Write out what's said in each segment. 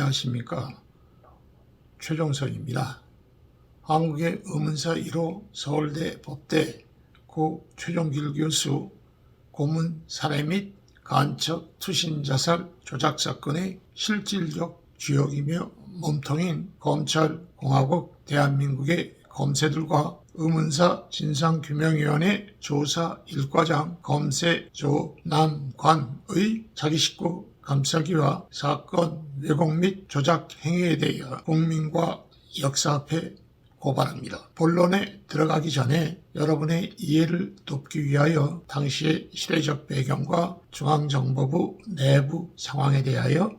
안녕하십니까. 최종선입니다. 한국의 의문사 1호 서울대 법대 고 최종길 교수 고문 살해 및 간첩 투신 자살 조작 사건의 실질적 주역이며 몸통인 검찰공화국 대한민국의 검사들과 의문사 진상규명위원회 조사 1과장 검사 조남관의 자기 식구 감싸기와 사건 왜곡 및 조작 행위에 대하여 국민과 역사 앞에 고발합니다. 본론에 들어가기 전에 여러분의 이해를 돕기 위하여 당시의 시대적 배경과 중앙정보부 내부 상황에 대하여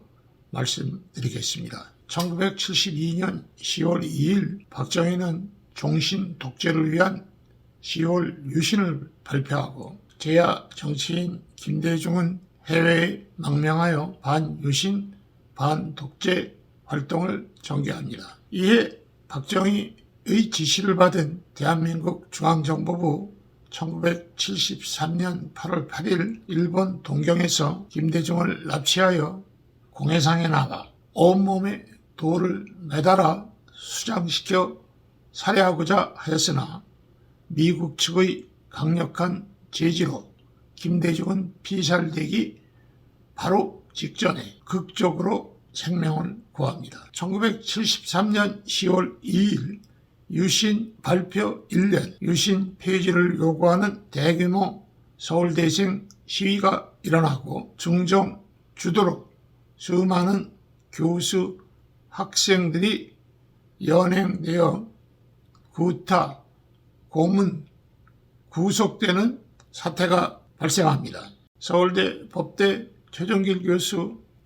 말씀드리겠습니다. 1972년 10월 2일 박정희는 종신 독재를 위한 10월 유신을 발표하고 제야 정치인 김대중은 해외에 망명하여 반유신, 반독재 활동을 전개합니다. 이에 박정희의 지시를 받은 대한민국 중앙정보부 1973년 8월 8일 일본 동경에서 김대중을 납치하여 공해상에 나가 온몸에 돌을 매달아 수장시켜 살해하고자 하였으나 미국 측의 강력한 제지로 김대중은 피살되기 바로 직전에 극적으로 생명을 구합니다. 1973년 10월 2일 유신 발표 1년 유신 폐지를 요구하는 대규모 서울대생 시위가 일어나고 중정 주도로 수많은 교수, 학생들이 연행되어 구타, 고문, 구속되는 사태가 발생합니다. 서울대 법대 최종길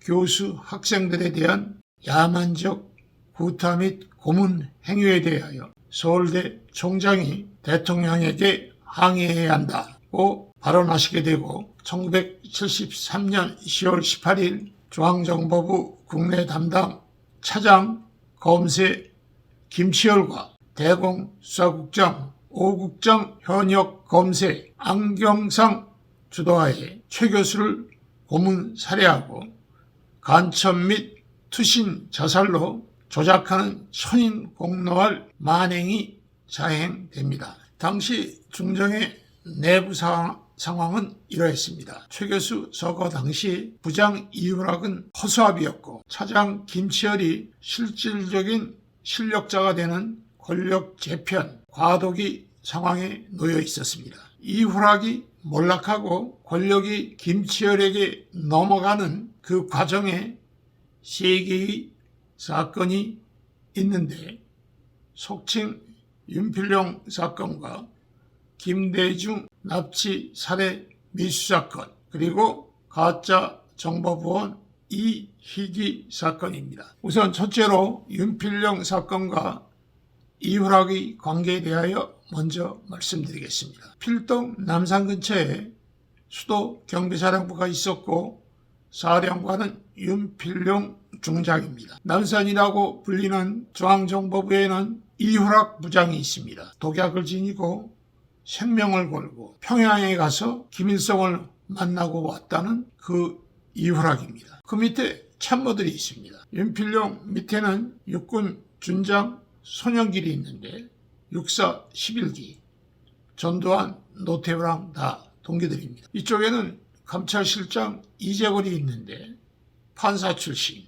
교수, 학생들에 대한 야만적 구타 및 고문 행위에 대하여 서울대 총장이 대통령에게 항의해야 한다고 발언하시게 되고 1973년 10월 18일 중앙정보부 국내 담당 차장 검세 김치열과 대공수사국장 5국장 현역 검세 안경상 주도하에 최 교수를 고문 살해하고 간첩 및 투신 자살로 조작하는 천인공노할 만행이 자행됩니다. 당시 중정의 내부 상황은 이러했습니다. 최 교수 서거 당시 부장 이훈학은 허수아비였고 차장 김치열이 실질적인 실력자가 되는 권력 재편, 과도기 상황에 놓여 있었습니다. 이훈학이 몰락하고 권력이 김치열에게 넘어가는 그 과정에 세 개의 사건이 있는데 속칭 윤필용 사건과 김대중 납치 살해 미수 사건 그리고 가짜 정보보원 이희기 사건입니다. 우선 첫째로 윤필용 사건과 이훈학의 관계에 대하여 먼저 말씀드리겠습니다. 필동 남산 근처에 수도 경비사령부가 있었고 사령관은 윤필용 중장입니다. 남산이라고 불리는 중앙정보부에는 이훈학 부장이 있습니다. 독약을 지니고 생명을 걸고 평양에 가서 김일성을 만나고 왔다는 그 이훈학입니다. 그 밑에 참모들이 있습니다. 윤필용 밑에는 육군 준장 손영길이 있는데 육사 11기, 전두환, 노태우랑 다 동기들입니다. 이쪽에는 감찰실장 이재걸이 있는데 판사 출신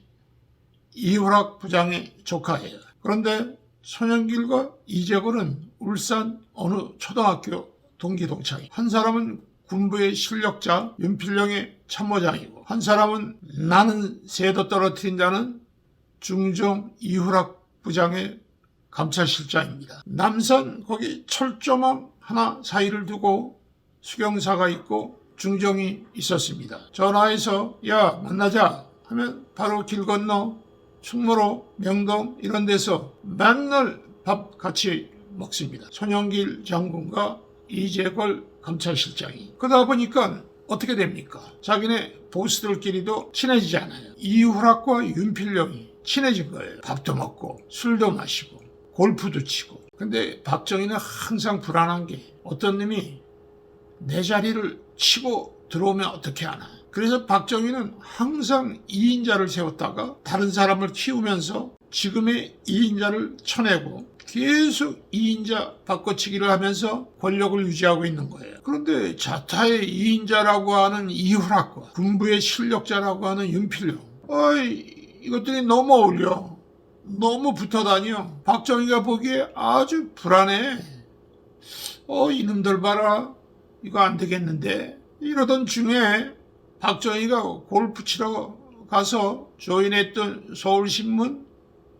이훈학 부장의 조카예요. 그런데 손영길과 이재걸은 울산 어느 초등학교 동기 동창이에요. 한 사람은 군부의 실력자 윤필용의 참모장이고 한 사람은 나는 새도 떨어뜨린다는 중정 이훈학 부장의 감찰실장입니다. 남산 거기 철조망 하나 사이를 두고 수경사가 있고 중정이 있었습니다. 전화해서 야 만나자 하면 바로 길 건너 충무로 명동 이런 데서 맨날 밥 같이 먹습니다. 손영길 장군과 이재걸 감찰실장이. 그러다 보니까 어떻게 됩니까? 자기네 보스들끼리도 친해지지 않아요. 이훈학과 윤필용이 친해진 거예요. 밥도 먹고 술도 마시고 골프도 치고. 근데 박정희는 항상 불안한 게 어떤 놈이 내 자리를 치고 들어오면 어떻게 하나. 그래서 박정희는 항상 2인자를 세웠다가 다른 사람을 키우면서 지금의 2인자를 쳐내고 계속 2인자 바꿔치기를 하면서 권력을 유지하고 있는 거예요. 그런데 자타의 2인자라고 하는 이후락과 군부의 실력자라고 하는 윤필룡, 이것들이 너무 어울려. 너무 붙어다녀. 박정희가 보기에 아주 불안해. 이놈들 봐라. 이거 안 되겠는데. 이러던 중에 박정희가 골프 치러 가서 조인했던 서울신문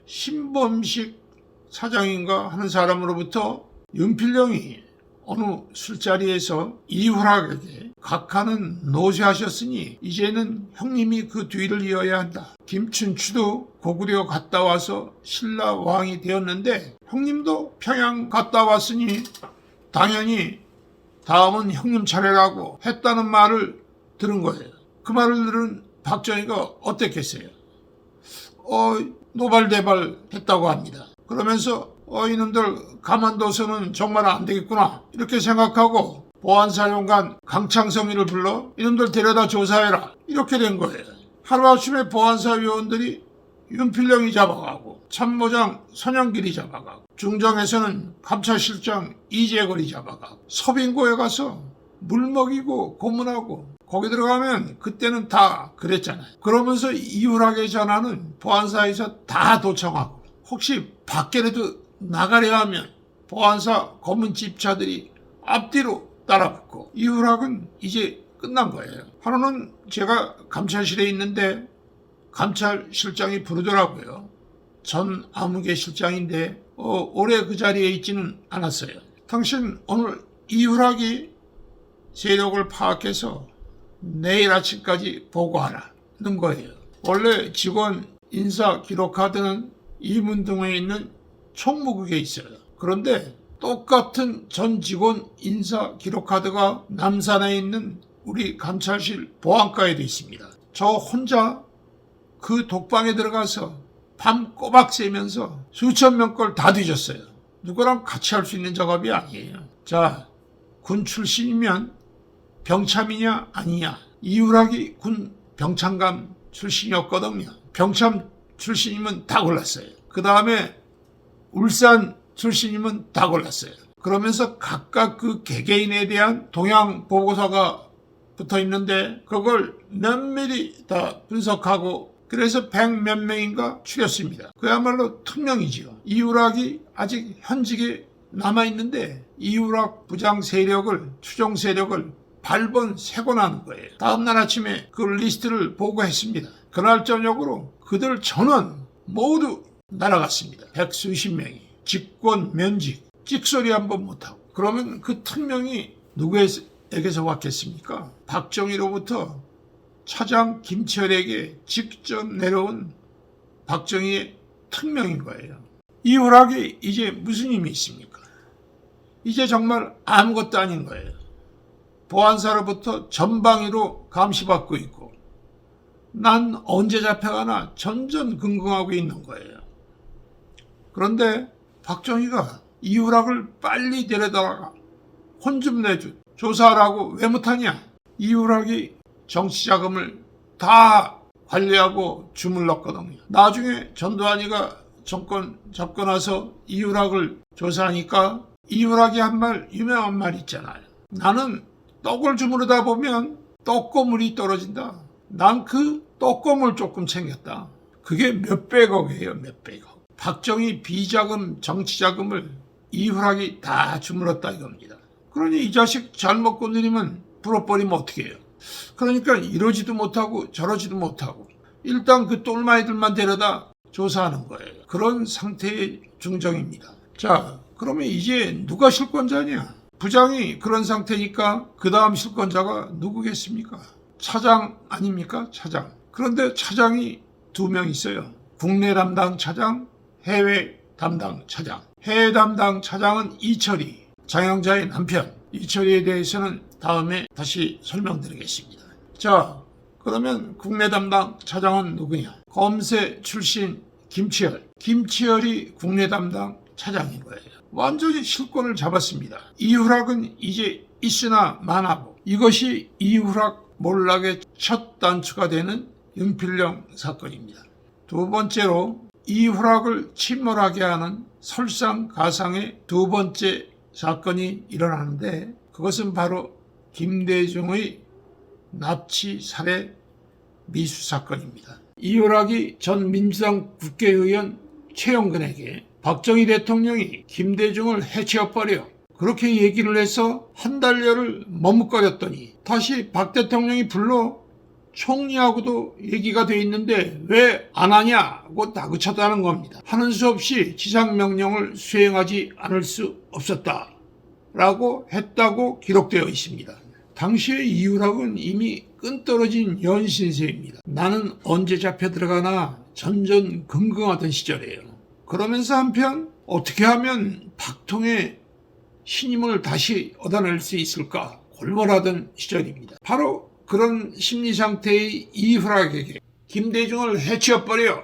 신범식 사장인가 하는 사람으로부터 윤필룡이 어느 술자리에서 이후락에게 각하는 노쇠하셨으니 이제는 형님이 그 뒤를 이어야 한다. 김춘추도 고구려 갔다 와서 신라왕이 되었는데 형님도 평양 갔다 왔으니 당연히 다음은 형님 차례라고 했다는 말을 들은 거예요. 그 말을 들은 박정희가 어땠겠어요? 노발대발 했다고 합니다. 그러면서 이놈들 가만둬서는 정말 안 되겠구나 이렇게 생각하고 보안사령관 강창성이를 불러 이놈들 데려다 조사해라 이렇게 된 거예요. 하루아침에 보안사 위원들이 윤필룡이 잡아가고 참모장 선영길이 잡아가고 중정에서는 감찰실장 이재걸이 잡아가고 서빙고에 가서 물 먹이고 고문하고 거기 들어가면 그때는 다 그랬잖아요. 그러면서 이후락의 전화는 보안사에서 다 도청하고 혹시 밖에라도 나가려 하면 보안사 검은 집차들이 앞뒤로 따라붙고 이후락은 이제 끝난 거예요. 하루는 제가 감찰실에 있는데 감찰실장이 부르더라고요. 전 아무개 실장인데 오래 그 자리에 있지는 않았어요. 당신 오늘 이후락이 세력을 파악해서 내일 아침까지 보고하라는 거예요. 원래 직원 인사 기록카드는 이문동에 있는 총무국에 있어요. 그런데 똑같은 전 직원 인사 기록카드가 남산에 있는 우리 감찰실 보안과에도 있습니다. 저 혼자 그 독방에 들어가서 밤 꼬박 새면서 수천 명 걸 다 뒤졌어요. 누구랑 같이 할 수 있는 작업이 아니에요. 자, 군 출신이면 병참이냐 아니냐. 이후락이 군 병참감 출신이었거든요. 병참 출신이면 다 골랐어요. 그 다음에 울산 출신이면 다 골랐어요. 그러면서 각각 그 개개인에 대한 동향 보고서가 붙어 있는데 그걸 면밀히 다 분석하고 그래서 100몇 명인가 추렸습니다. 그야말로 특명이지요. 이후락이 아직 현직에 남아있는데 이후락 부장 세력을 추종 세력을 발본 세곤하는 거예요. 다음날 아침에 그 리스트를 보고했습니다. 그날 저녁으로 그들 전원 모두 날아갔습니다. 100수십 명이 직권 면직 찍소리 한번 못하고. 그러면 그 특명이 누구에게서 왔겠습니까? 박정희로부터 차장 김철에게 직접 내려온 박정희의 특명인 거예요. 이후락이 이제 무슨 힘이 있습니까? 이제 정말 아무것도 아닌 거예요. 보안사로부터 전방위로 감시받고 있고 난 언제 잡혀가나 전전긍긍하고 있는 거예요. 그런데 박정희가 이후락을 빨리 데려다가 혼 좀 내줘 조사하라고 왜 못하냐. 이후락이 정치자금을 다 관리하고 주물렀거든요. 나중에 전두환이가 정권 잡고 나서 이후락을 조사하니까 이후락이 한 말 유명한 말 있잖아요. 나는 떡을 주무르다 보면 떡고물이 떨어진다. 난 그 떡고물 조금 챙겼다. 그게 몇백억이에요. 몇백억. 박정희 비자금 정치자금을 이후락이 다 주물렀다 이겁니다. 그러니 이 자식 잘 먹고 누리면 불어버리면 어떻게 해요. 그러니까 이러지도 못하고 저러지도 못하고 일단 그 똘마이들만 데려다 조사하는 거예요. 그런 상태의 중정입니다. 자, 그러면 이제 누가 실권자냐? 부장이 그런 상태니까 그 다음 실권자가 누구겠습니까? 차장 아닙니까? 차장. 그런데 차장이 2명 있어요. 국내 담당 차장, 해외 담당 차장. 해외 담당 차장은 이철이, 장영자의 남편. 이철이에 대해서는 다음에 다시 설명드리겠습니다. 자, 그러면 국내 담당 차장은 누구냐? 검세 출신 김치열. 김치열이 국내 담당 차장인 거예요. 완전히 실권을 잡았습니다. 이후락은 이제 있으나 마나고 이것이 이후락 몰락의 첫 단추가 되는 윤필령 사건입니다. 두 번째로 이후락을 침몰하게 하는 설상가상의 두 번째 사건이 일어나는데 그것은 바로 김대중의 납치 살해 미수 사건입니다. 이후락이 전 민주당 국회의원 최영근에게 박정희 대통령이 김대중을 해치워버려 그렇게 얘기를 해서 한 달여를 머뭇거렸더니 다시 박 대통령이 불러 총리하고도 얘기가 돼 있는데 왜 안 하냐고 다그쳤다는 겁니다. 하는 수 없이 지상명령을 수행하지 않을 수 없었다라고 했다고 기록되어 있습니다. 당시의 이후락은 이미 끈떨어진 연신세입니다. 나는 언제 잡혀 들어가나 전전긍긍하던 시절이에요. 그러면서 한편 어떻게 하면 박통의 신임을 다시 얻어낼 수 있을까 골몰하던 시절입니다. 바로 그런 심리 상태의 이후락에게 김대중을 해치워버려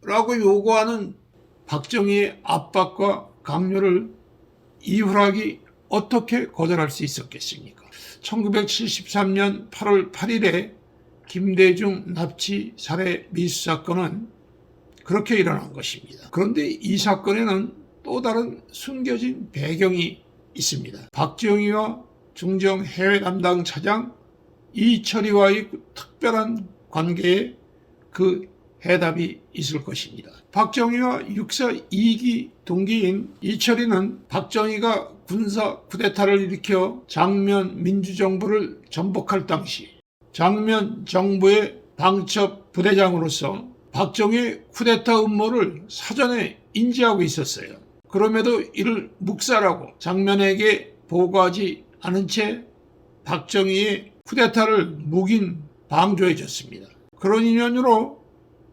라고 요구하는 박정희의 압박과 강요를 이후락이 어떻게 거절할 수 있었겠습니까? 1973년 8월 8일에 김대중 납치 살해 미수 사건은 그렇게 일어난 것입니다. 그런데 이 사건에는 또 다른 숨겨진 배경이 있습니다. 박정희와 중정 해외 담당 차장 이철이와의 특별한 관계에 그 해답이 있을 것입니다. 박정희와 육사 2기 동기인 이철이는 박정희가 군사 쿠데타를 일으켜 장면 민주정부를 전복할 당시 장면 정부의 방첩 부대장으로서 박정희의 쿠데타 음모를 사전에 인지하고 있었어요. 그럼에도 이를 묵살하고 장면에게 보고하지 않은 채 박정희의 쿠데타를 묵인 방조해줬습니다. 그런 인연으로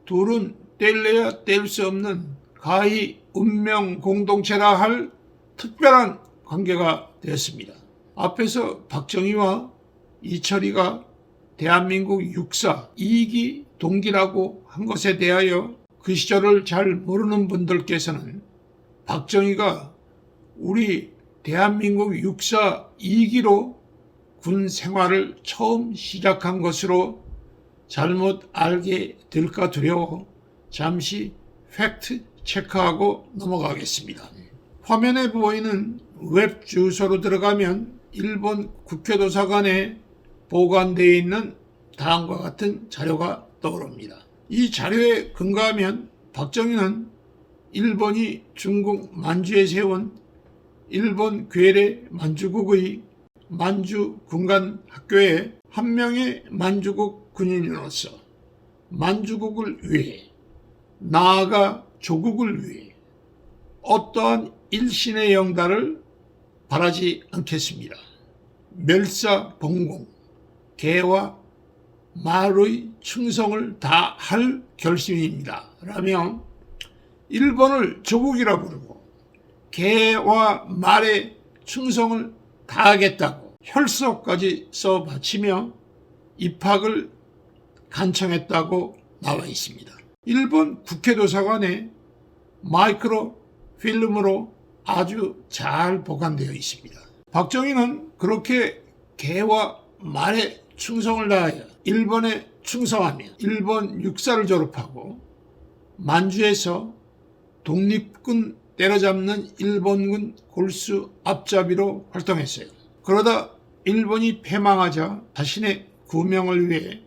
둘은 뗄래야 뗄 수 없는 가히 운명 공동체라 할 특별한 관계가 되었습니다. 앞에서 박정희와 이철이가 대한민국 육사 2기 동기라고 한 것에 대하여 그 시절을 잘 모르는 분들께서는 박정희가 우리 대한민국 육사 2기로 군 생활을 처음 시작한 것으로 잘못 알게 될까 두려워 잠시 팩트 체크하고 넘어가겠습니다. 화면에 보이는 웹 주소로 들어가면 일본 국회도서관에 보관되어 있는 다음과 같은 자료가 떠오릅니다. 이 자료에 근거하면 박정희는 일본이 중국 만주에 세운 일본 괴뢰 만주국의 만주 군관학교에 한 명의 만주국 군인으로서 만주국을 위해 나아가 조국을 위해 어떠한 일신의 영달을 바라지 않겠습니다. 멸사봉공, 개와 말의 충성을 다할 결심입니다. 라며 일본을 조국이라 부르고 개와 말의 충성을 다하겠다고 혈서까지 써 바치며 입학을 간청했다고 나와 있습니다. 일본 국회도서관에 마이크로 필름으로 아주 잘 보관되어 있습니다. 박정희는 그렇게 개와 말의 충성을 다하여 일본에 충성하며 일본 육사를 졸업하고 만주에서 독립군 때려잡는 일본군 골수 앞잡이로 활동했어요. 그러다 일본이 패망하자 자신의 구명을 위해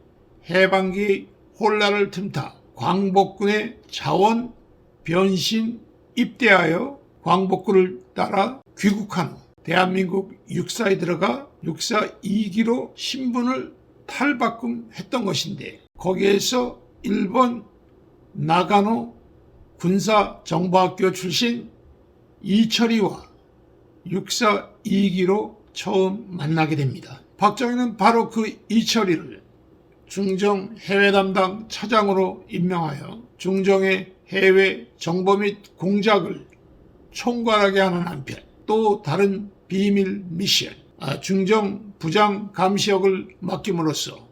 해방기의 혼란을 틈타 광복군의 자원 변신 입대하여 광복군을 따라 귀국한 후 대한민국 육사에 들어가 육사 2기로 신분을 탈바꿈했던 것인데 거기에서 일본 나가노 군사정보학교 출신 이철이와 육사 2기로 처음 만나게 됩니다. 박정희는 바로 그 이철이를 중정 해외 담당 차장으로 임명하여 중정의 해외 정보 및 공작을 총괄하게 하는 한편 또 다른 비밀 미션, 중정 부장 감시역을 맡김으로써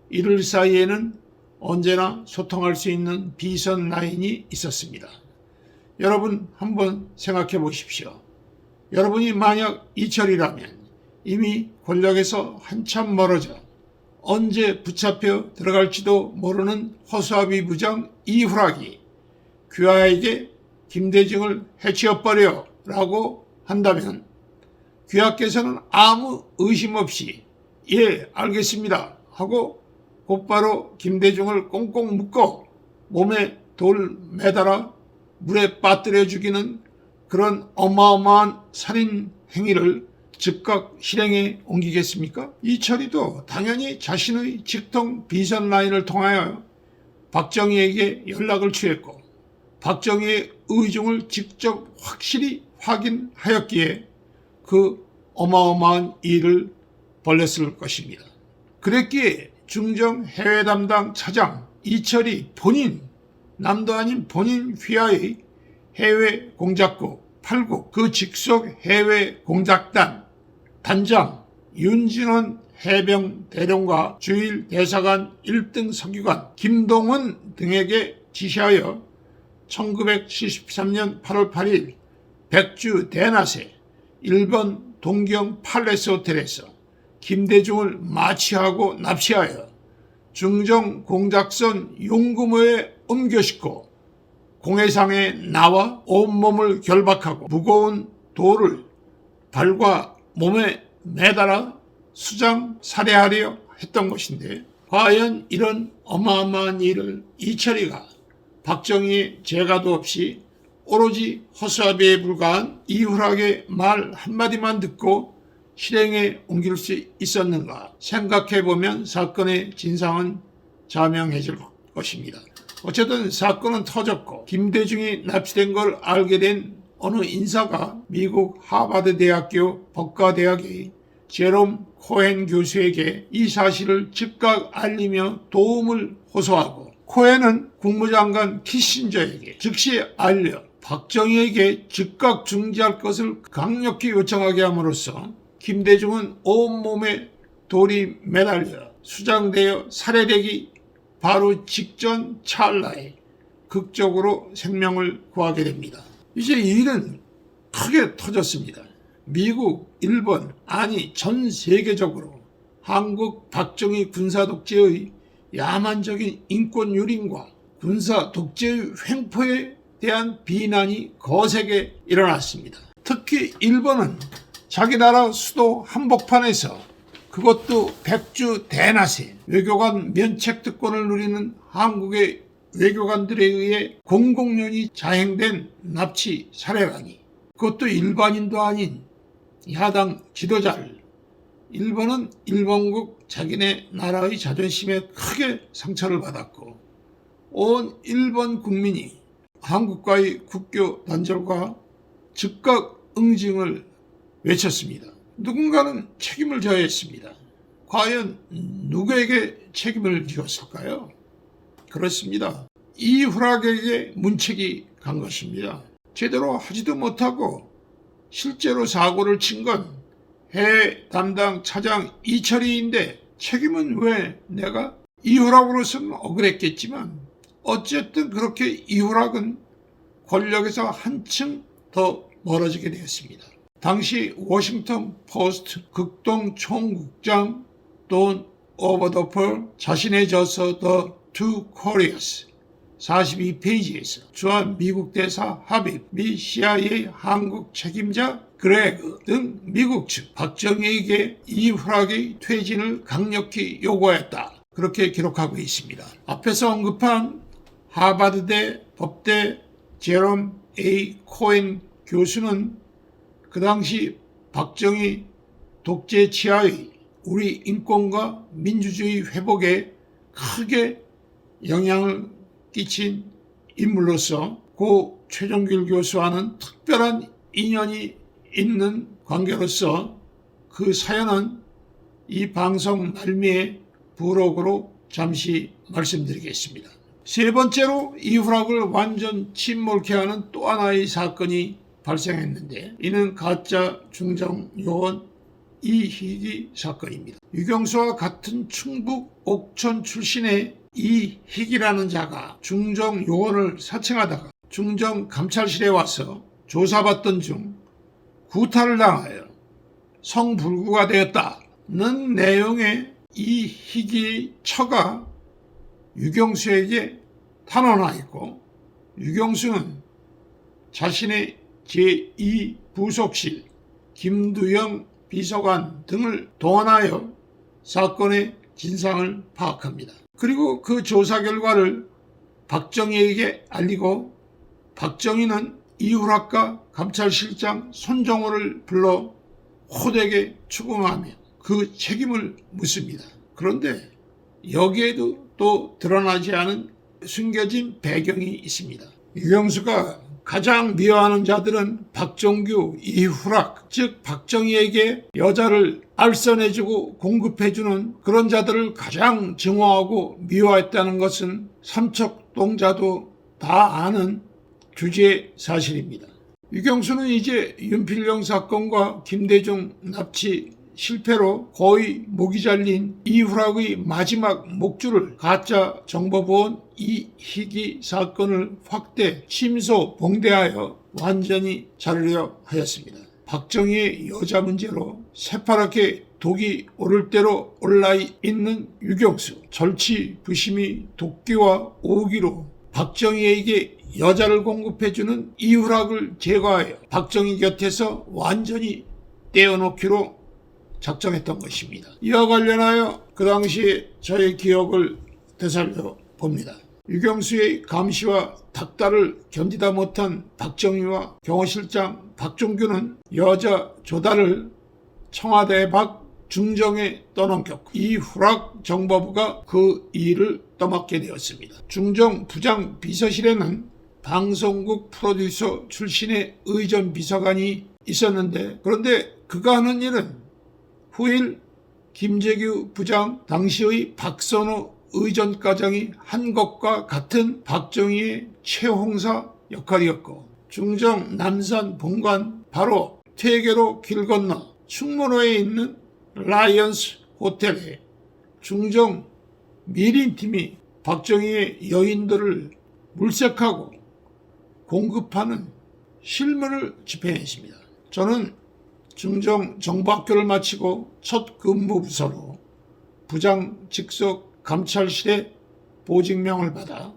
이들 사이에는 언제나 소통할 수 있는 비선 라인이 있었습니다. 여러분 한번 생각해 보십시오. 여러분이 만약 이철이라면 이미 권력에서 한참 멀어져 언제 붙잡혀 들어갈지도 모르는 허수아비 부장 이후락이 귀하에게 김대중을 해치워버려 라고 한다면 귀하께서는 아무 의심 없이 예 알겠습니다 하고 곧바로 김대중을 꽁꽁 묶어 몸에 돌 매달아 물에 빠뜨려 죽이는 그런 어마어마한 살인 행위를 즉각 실행에 옮기겠습니까? 이철이도 당연히 자신의 직통 비선 라인을 통하여 박정희에게 연락을 취했고 박정희의 의중을 직접 확실히 확인하였기에 그 어마어마한 일을 벌였을 것입니다. 그랬기에 중정 해외 담당 차장 이철이 본인, 남도 아닌 본인 휘하의 해외 공작국 8국 그 직속 해외 공작단 단장 윤진원 해병 대령과 주일 대사관 1등 서기관 김동은 등에게 지시하여 1973년 8월 8일 백주 대낮에 일본 동경 팔레스 호텔에서 김대중을 마취하고 납치하여 중정 공작선 용구모에 옮겨싣고 공해상에 나와 온몸을 결박하고 무거운 돌을 발과 몸에 매달아 수장 살해하려 했던 것인데 과연 이런 어마어마한 일을 이철이가 박정희의 재가도 없이 오로지 허수아비에 불과한 이후락의 말 한마디만 듣고 실행에 옮길 수 있었는가 생각해보면 사건의 진상은 자명해질 것입니다. 어쨌든 사건은 터졌고 김대중이 납치된 걸 알게 된 어느 인사가 미국 하버드 대학교 법과대학의 제롬 코엔 교수에게 이 사실을 즉각 알리며 도움을 호소하고 코엔은 국무장관 키신저에게 즉시 알려 박정희에게 즉각 중지할 것을 강력히 요청하게 함으로써 김대중은 온몸에 돌이 매달려 수장되어 살해되기 바로 직전 찰나에 극적으로 생명을 구하게 됩니다. 이제 이 일은 크게 터졌습니다. 미국, 일본, 아니 전 세계적으로 한국 박정희 군사 독재의 야만적인 인권 유린과 군사 독재의 횡포에 대한 비난이 거세게 일어났습니다. 특히 일본은 자기 나라 수도 한복판에서 그것도 백주 대낮에 외교관 면책특권을 누리는 한국의 외교관들에 의해 공공연히 자행된 납치 살해라니 그것도 일반인도 아닌 야당 지도자를 일본은 일본국 자기네 나라의 자존심에 크게 상처를 받았고 온 일본 국민이 한국과의 국교 단절과 즉각 응징을 외쳤습니다. 누군가는 책임을 져야 했습니다. 과연 누구에게 책임을 지었을까요? 그렇습니다. 이후락에게 문책이 간 것입니다. 제대로 하지도 못하고 실제로 사고를 친 건 해외 담당 차장 이철이인데 책임은 왜 내가? 이후락으로서는 억울했겠지만 어쨌든 그렇게 이후락은 권력에서 한층 더 멀어지게 되었습니다. 당시 워싱턴 포스트 극동 총국장 돈 오버더펄 자신의 저서 The Two Koreas 42페이지에서 주한 미국 대사 하빕, 미 CIA 한국 책임자 그레그 등 미국 측 박정희에게 이후락의 퇴진을 강력히 요구하였다. 그렇게 기록하고 있습니다. 앞에서 언급한 하버드대 법대 제롬 A. 코엔 교수는 그 당시 박정희 독재 치하의 우리 인권과 민주주의 회복에 크게 영향을 끼친 인물로서 고 최종길 교수와는 특별한 인연이 있는 관계로서 그 사연은 이 방송 말미에 부록으로 잠시 말씀드리겠습니다. 세 번째로 이후락을 완전 침몰케 하는 또 하나의 사건이 발생했는데 이는 가짜 중정 요원 이희기 사건입니다. 유경수와 같은 충북 옥천 출신의 이희기라는 자가 중정 요원을 사칭하다가 중정 감찰실에 와서 조사받던 중 구타를 당하여 성불구가 되었다는 내용의 이 희귀의 처가 유경수에게 탄원하였고, 유경수는 자신의 제2부속실 김두영 비서관 등을 동원하여 사건의 진상을 파악합니다. 그리고 그 조사 결과를 박정희에게 알리고, 박정희는 이후락과 감찰실장 손정호를 불러 호되게 추궁하며 그 책임을 묻습니다. 그런데 여기에도 또 드러나지 않은 숨겨진 배경이 있습니다. 유경수가 가장 미워하는 자들은 박정규, 이후락, 즉 박정희에게 여자를 알선해주고 공급해주는 그런 자들을 가장 증오하고 미워했다는 것은 삼척동자도 다 아는 주제 사실입니다. 유경수는 이제 윤필용 사건과 김대중 납치 실패로 거의 목이 잘린 이후락의 마지막 목줄을 가짜 정보보원 이희귀 사건을 확대, 침소, 봉대하여 완전히 자르려 하였습니다. 박정희의 여자 문제로 새파랗게 독이 오를 대로 올라 있는 유경수, 절치부심이 도끼와 오기로 박정희에게 여자를 공급해주는 이후락을 제거하여 박정희 곁에서 완전히 떼어놓기로 작정했던 것입니다. 이와 관련하여 그 당시에 저의 기억을 되살려 봅니다. 유경수의 감시와 닥달을 견디다 못한 박정희와 경호실장 박종규는 여자 조달을 청와대 밖 중정에 떠넘겼고, 이후락 정보부가 그 일을 떠맡게 되었습니다. 중정 부장 비서실에는 방송국 프로듀서 출신의 의전 비서관이 있었는데, 그런데 그가 하는 일은 후일 김재규 부장 당시의 박선호 의전과장이 한 것과 같은 박정희의 최홍사 역할이었고, 중정 남산 본관 바로 퇴계로 길 건너 충무로에 있는 라이언스 호텔에 중정 미림팀이 박정희의 여인들을 물색하고 공급하는 실무를 집행했습니다. 저는 중정 정보학교를 마치고 첫 근무 부서로 부장 직속 감찰실에 보직명을 받아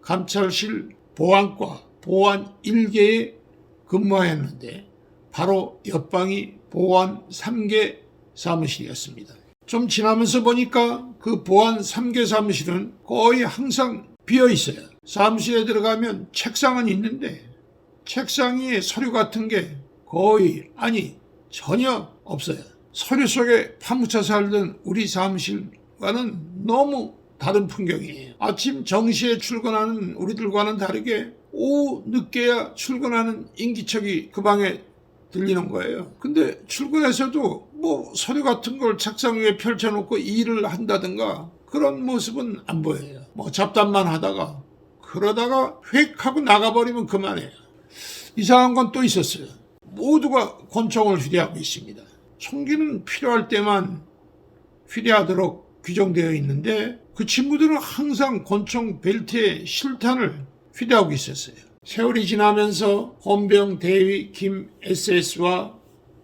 감찰실 보안과 보안 1계에 근무하였는데, 바로 옆방이 보안 3계 사무실이었습니다. 좀 지나면서 보니까 그 보안 3계 사무실은 거의 항상 비어 있어요. 사무실에 들어가면 책상은 있는데 책상 위에 서류 같은 게 거의, 아니 전혀 없어요. 서류 속에 파묻혀 살던 우리 사무실과는 너무 다른 풍경이에요. 아침 정시에 출근하는 우리들과는 다르게 오후 늦게야 출근하는 인기척이 그 방에 들리는 거예요. 근데 출근해서도 뭐 서류 같은 걸 책상 위에 펼쳐놓고 일을 한다든가 그런 모습은 안 보여요. 뭐 잡담만 하다가 그러다가 휙 하고 나가버리면 그만해요. 이상한 건 또 있었어요. 모두가 권총을 휴대하고 있습니다. 총기는 필요할 때만 휴대하도록 규정되어 있는데, 그 친구들은 항상 권총 벨트에 실탄을 휴대하고 있었어요. 세월이 지나면서 헌병 대위 김 SS와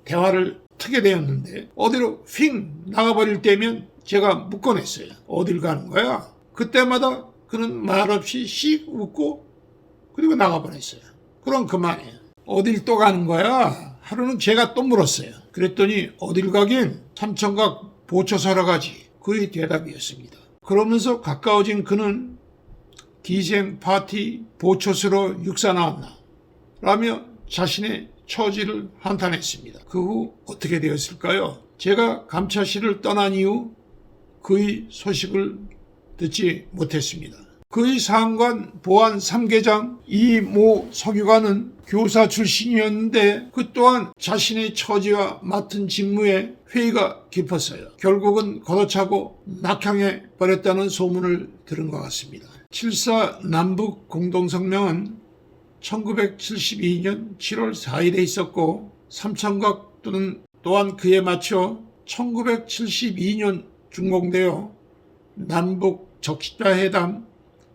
대화를 트게 되었는데, 어디로 휙 나가버릴 때면 제가 묶어냈어요. 어딜 가는 거야? 그때마다 그는 말없이 씩 웃고 그리고 나가버렸어요. 그럼 그만해요. 어딜 또 가는 거야? 하루는 제가 또 물었어요. 그랬더니 어딜 가긴 삼청각 보초 사러 가지. 그의 대답이었습니다. 그러면서 가까워진 그는 기생 파티 보초스로 육사 나왔나? 라며 자신의 처지를 한탄했습니다. 그 후 어떻게 되었을까요? 제가 감찰실을 떠난 이후 그의 소식을 듣지 못했습니다. 그의 상관 보안 3계장 이모 서기관은 교사 출신이었는데, 그 또한 자신의 처지와 맡은 직무에 회의가 깊었어요. 결국은 걷어차고 낙향해 버렸다는 소문을 들은 것 같습니다. 7.4 남북 공동성명은 1972년 7월 4일에 있었고, 삼청각 또한 그에 맞춰 1972년 준공되어 남북 적시자회담,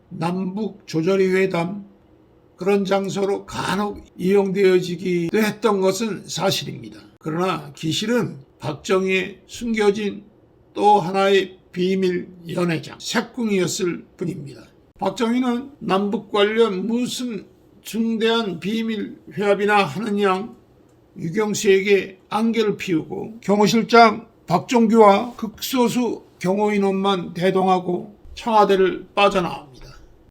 남북 조절이 회담, 그런 장소로 간혹 이용되어지기도 했던 것은 사실입니다. 그러나 기실은 박정희의 숨겨진 또 하나의 비밀 연회장, 색궁이었을 뿐입니다. 박정희는 남북 관련 무슨 중대한 비밀 회합이나 하는 양 유경수에게 안개를 피우고 경호실장 박종규와 극소수 경호인원만 대동하고 청와대를 빠져나옵니다.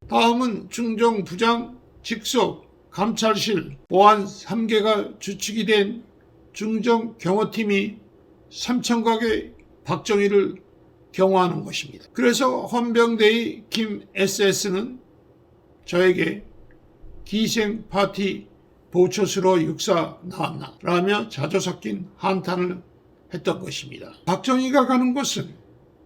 다음은 중정부장 직속 감찰실 보안 3개가 주축이 된 중정경호팀이 삼천각에 박정희를 경호하는 것입니다. 그래서 헌병대의 김 SS는 저에게 기생 파티 보초스러 육사 나왔나 라며 자조 섞인 한탄을 했던 것입니다. 박정희가 가는 곳은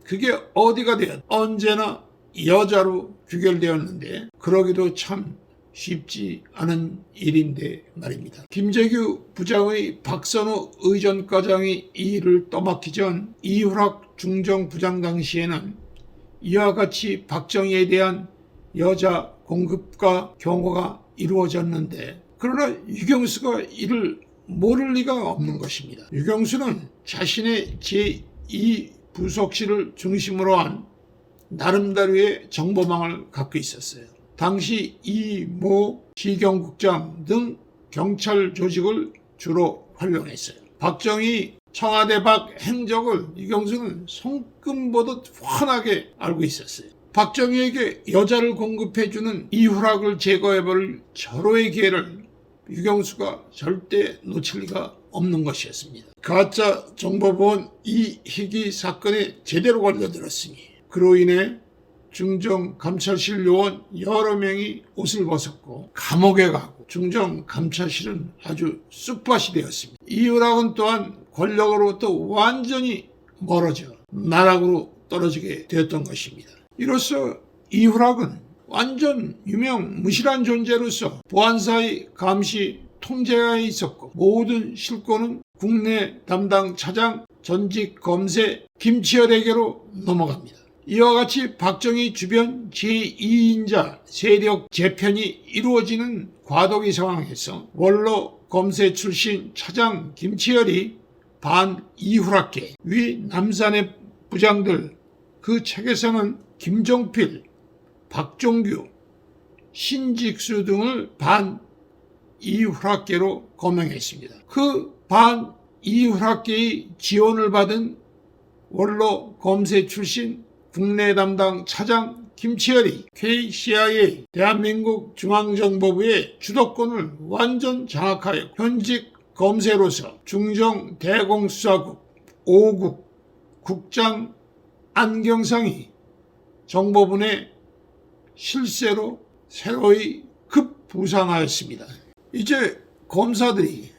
그게 어디가 되었 언제나 여자로 귀결되었는데 그러기도 참 쉽지 않은 일인데 말입니다. 김재규 부장의 박선우 의전과장이 이 일을 떠맡기 전 이후락 중정부장 당시에는 이와 같이 박정희에 대한 여자 공급과 경호가 이루어졌는데 그러나 유경수가 이를 모를 리가 없는 것입니다. 유경수는 자신의 제2부속실을 중심으로 한 나름대로의 정보망을 갖고 있었어요. 당시 이모 지경국장 등 경찰 조직을 주로 활용했어요. 박정희 청와대 밖 행적을 유경수는 손금보듯 훤하게 알고 있었어요. 박정희에게 여자를 공급해주는 이후락을 제거해버릴 절호의 기회를 유경수가 절대 놓칠 리가 없는 것이었습니다. 가짜 정보보안 이희기 사건에 제대로 걸려들었으니 그로 인해 중정감찰실 요원 여러 명이 옷을 벗었고 감옥에 가고 중정감찰실은 아주 쑥밭이 되었습니다. 이후락은 또한 권력으로부터 완전히 멀어져 나락으로 떨어지게 되었던 것입니다. 이로써 이후락은 완전 유명무실한 존재로서 보안사의 감시 통제하에 있었고 모든 실권은 국내 담당 차장 전직 검사 김치열에게로 넘어갑니다. 이와 같이 박정희 주변 제2인자 세력 재편이 이루어지는 과도기 상황에서 원로 검사 출신 차장 김치열이 반 이후락계 위 남산의 부장들 그 책에서는 김종필, 박종규, 신직수 등을 반 이후락계로 거명했습니다. 그 반 이후락계의 지원을 받은 원로 검사 출신 국내 담당 차장 김치열이 KCIA 대한민국 중앙정보부의 주도권을 완전 장악하여 현직 검사로서 중정 대공수사국 5국 국장 안경상이 정보부 내 실세로 새로이 급부상하였습니다. 이제 검사들이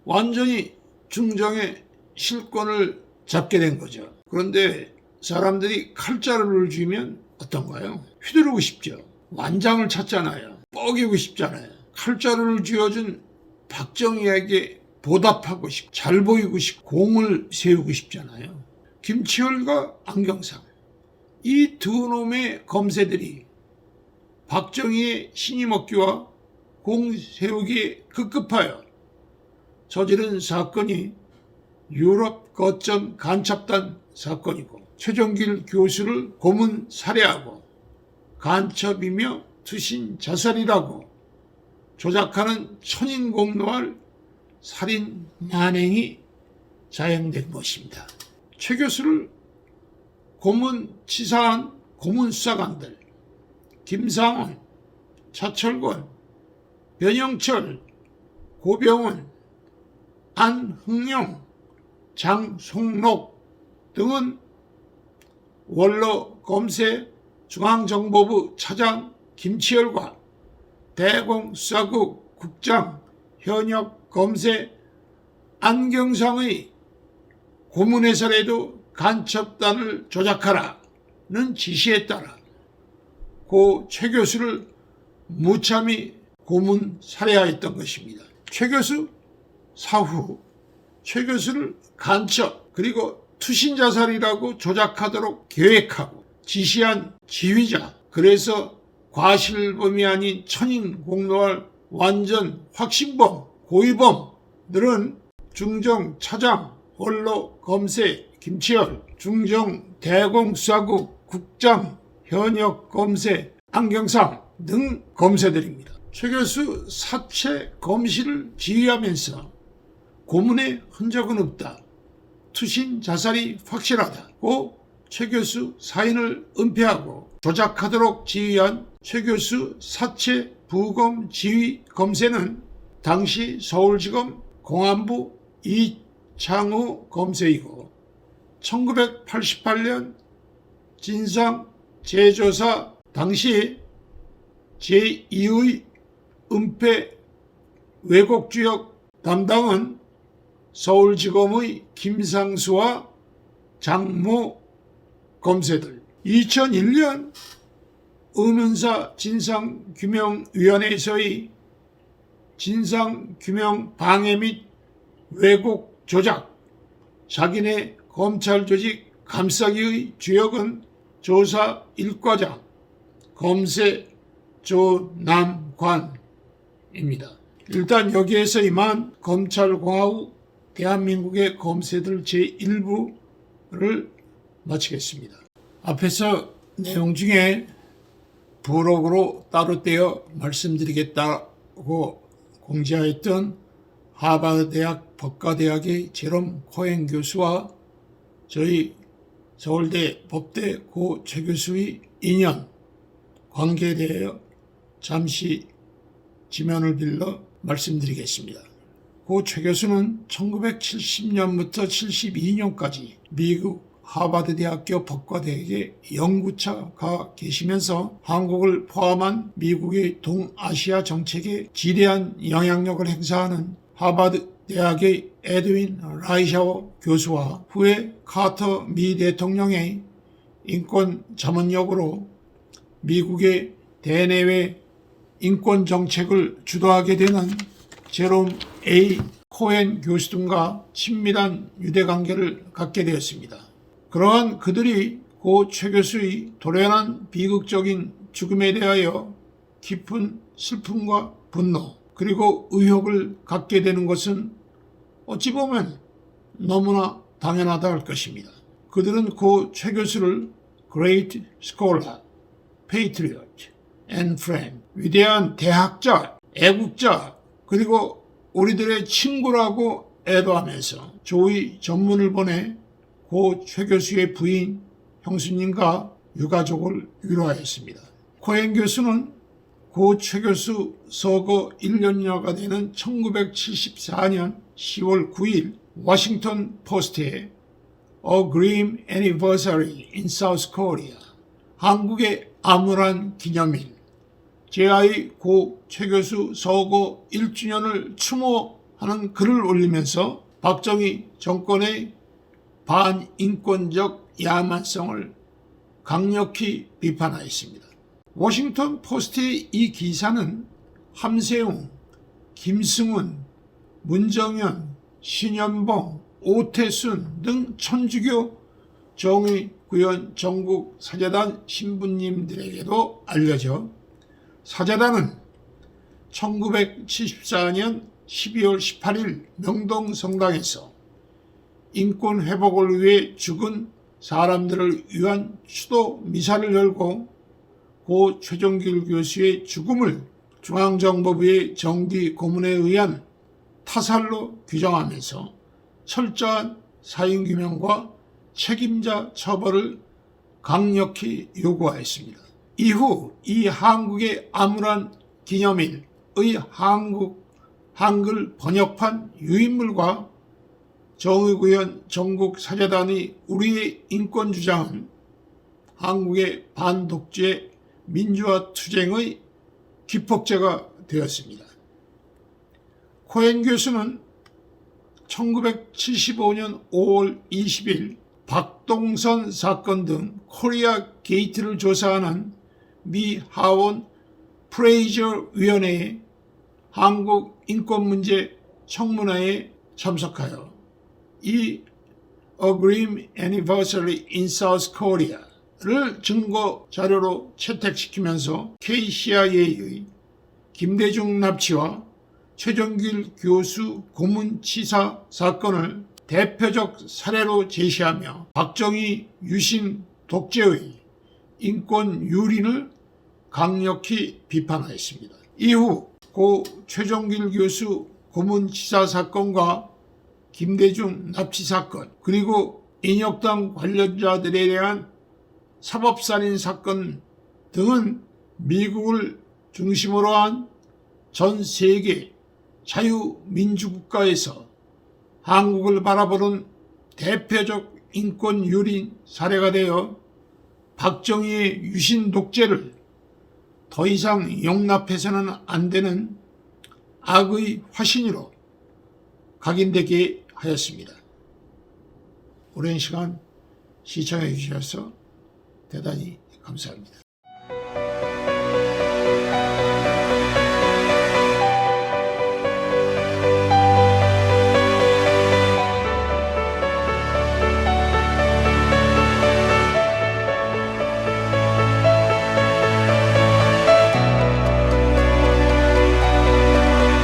완전히 중정의 실권을 잡게 된 거죠. 그런데 사람들이 칼자루를 쥐면 어떤가요? 휘두르고 싶죠. 완장을 찾잖아요. 뻐기고 싶잖아요. 칼자루를 쥐어준 박정희에게 보답하고 싶고 잘 보이고 싶고 공을 세우고 싶잖아요. 김치열과 안경상 이 두 놈의 검사들이 박정희의 신임 얻기와 공 세우기에 급급하여 저지른 사건이 유럽 거점 간첩단 사건이고 최종길 교수를 고문 살해하고 간첩이며 투신 자살이라고 조작하는 천인공노할 살인 만행이 자행된 것입니다. 최 교수를 고문치사한 고문수사관들 김상원, 차철권, 변영철, 고병원, 안흥용, 장송록 등은 원로 검사 중앙정보부 차장 김치열과 대공수사국 국장 현역 검사 안경상의 고문해설에도 간첩단을 조작하라는 지시에 따라 고 최 교수를 무참히 고문 살해하였던 것입니다. 최 교수 사후 최 교수를 간첩 그리고 투신자살이라고 조작하도록 계획하고 지시한 지휘자 그래서 과실범이 아닌 천인공노할 완전 확신범 고의범들은 중정 차장 원로 검사 김치열 중정 대공수사국 국장 현역 검사 안경상 등 검사들입니다. 최 교수 사체 검시를 지휘하면서 고문의 흔적은 없다. 투신 자살이 확실하다고 최 교수 사인을 은폐하고 조작하도록 지휘한 최 교수 사체 부검 지휘 검사는 당시 서울지검 공안부 이창우 검사이고 1988년 진상 재조사 당시 제2의 은폐 왜곡주역 담당은 서울지검의 김상수와 장모 검사들. 2001년 의문사 진상규명위원회에서의 진상규명 방해 및 왜곡 조작, 자기네 검찰조직 감싸기의 주역은 조사 1과장 검세 조남관입니다. 일단 여기에서 이만 검찰공화국 대한민국의 검사들 제1부를 마치겠습니다. 앞에서 내용 중에 부록으로 따로 떼어 말씀드리겠다고 공지하였던 하버드대학 법과대학의 제롬 코엔 교수와 저희 서울대 법대 고 최 교수의 인연 관계에 대하여 잠시 지면을 빌러 말씀드리겠습니다. 고 최 교수는 1970년부터 72년까지 미국 하버드대학교 법과대학에 연구차 가 계시면서 한국을 포함한 미국의 동아시아 정책에 지대한 영향력을 행사하는 하버드 대학의 에드윈 라이샤워 교수와 후에 카터 미 대통령의 인권 자문역으로 미국의 대내외 인권 정책을 주도하게 되는 제롬 A. 코엔 교수 등과 친밀한 유대관계를 갖게 되었습니다. 그러한 그들이 고 최 교수의 돌연한 비극적인 죽음에 대하여 깊은 슬픔과 분노 그리고 의혹을 갖게 되는 것은 어찌 보면 너무나 당연하다 할 것입니다. 그들은 고 최 교수를 Great Scholar, Patriot and Friend, 위대한 대학자, 애국자, 그리고 우리들의 친구라고 애도하면서 조의 전문을 보내 고 최 교수의 부인 형수님과 유가족을 위로하였습니다. 코엔 교수는 고 최 교수 서거 1년여가 되는 1974년 10월 9일 워싱턴 포스트에 A Grim Anniversary in South Korea, 한국의 암울한 기념일, 제아의 고 최 교수 서거 1주년을 추모하는 글을 올리면서 박정희 정권의 반인권적 야만성을 강력히 비판하였습니다. 워싱턴 포스트의 이 기사는 함세웅, 김승훈, 문정현, 신연봉, 오태순 등 천주교 정의 구현 전국 사제단 신부님들에게도 알려져 사제단은 1974년 12월 18일 명동성당에서 인권 회복을 위해 죽은 사람들을 위한 추도 미사를 열고 고 최종길 교수의 죽음을 중앙정보부의 정기 고문에 의한 타살로 규정하면서 철저한 사인규명과 책임자 처벌을 강력히 요구하였습니다. 이후 이 한국의 암울한 기념일의 한글 번역판 유인물과 정의구현 전국사제단의 우리의 인권주장은 한국의 반독재 민주화 투쟁의 기폭제가 되었습니다. 코엔 교수는 1975년 5월 20일 박동선 사건 등 코리아 게이트를 조사하는 미 하원 프레이저 위원회의 한국 인권문제 청문회에 참석하여 이 A Grim Anniversary in South Korea를 증거 자료로 채택시키면서 KCIA의 김대중 납치와 최종길 교수 고문치사 사건을 대표적 사례로 제시하며 박정희 유신 독재의 인권 유린을 강력히 비판하였습니다. 이후 고 최종길 교수 고문치사 사건과 김대중 납치 사건, 그리고 인혁당 관련자들에 대한 사법살인 사건 등은 미국을 중심으로 한 전 세계 자유민주국가에서 한국을 바라보는 대표적 인권 유린 사례가 되어 박정희의 유신 독재를 더 이상 용납해서는 안 되는 악의 화신으로 각인되게 하였습니다. 오랜 시간 시청해 주셔서 대단히 감사합니다.